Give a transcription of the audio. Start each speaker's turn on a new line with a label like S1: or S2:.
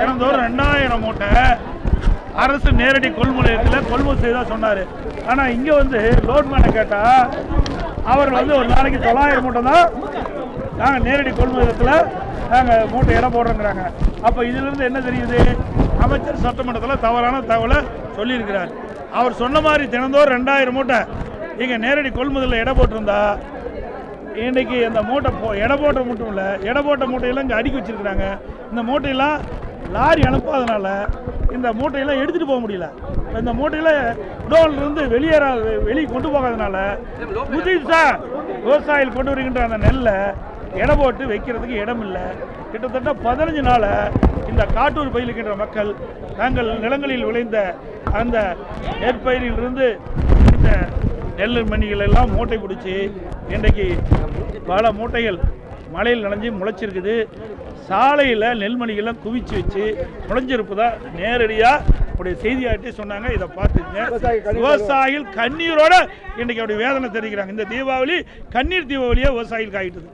S1: தினந்தோறும் 2000 மூட்டை அரசு நேரடி கொள்முதல் செய்தா சொன்னார். ஆனால் இங்கே வந்து லோட்மேனை கேட்டால் அவர் வந்து ஒரு நாளைக்கு 900 மூட்டை தான் நாங்கள் நேரடி கொள்முதலத்தில் நாங்கள் மூட்டை இடம் போடுறோங்கிறாங்க. அப்போ இதிலிருந்து என்ன தெரியுது? அமைச்சர் சட்டமன்றத்தில் தவறான தகவலை சொல்லியிருக்கிறார். அவர் சொன்ன மாதிரி தினந்தோறும் 2000 மூட்டை இங்கே நேரடி கொள்முதலில் இடம் போட்டிருந்தா இன்றைக்கி அந்த மூட்டை இடம் போட்ட மட்டும் இல்லை, இடம் போட்ட மூட்டையெல்லாம் இங்கே அடுக்கி வச்சுருக்குறாங்க. இந்த மூட்டையெல்லாம் லாரி அனுப்பாதனால இந்த மூட்டையெல்லாம் எடுத்துகிட்டு போக முடியல. இந்த மூட்டையில் குடோன்லேருந்து வெளியே கொண்டு போகாதனால புதுசாக விவசாயிகள் கொண்டு வருகின்ற அந்த நெல்லை எடை போட்டு வைக்கிறதுக்கு இடம் இல்லை. கிட்டத்தட்ட 15 நாளாக இந்த காட்டூர் பயிலுக்கின்ற மக்கள் தங்கள் நிலங்களில் விளைந்த அந்த நெற்பயிரிலிருந்து இந்த நெல் மணிகள் எல்லாம் மூட்டை பிடிச்சி இன்றைக்கு பல மூட்டைகள் மழையில் நனைஞ்சு முளைச்சிருக்குது. சாலையில் நெல்மணிகள்லாம் குவிச்சு வச்சு முளைஞ்சிருப்பதா நேரடியாக அப்படி செய்தியாட்டி சொன்னாங்க. இதை பார்த்துங்க. விவசாயிகள் கண்ணீரோட இன்றைக்கி அப்படி வேதனை தெரிவிக்கிறாங்க. இந்த தீபாவளி கண்ணீர் தீபாவளியாக விவசாயிகளுக்கு ஆகிட்டுது.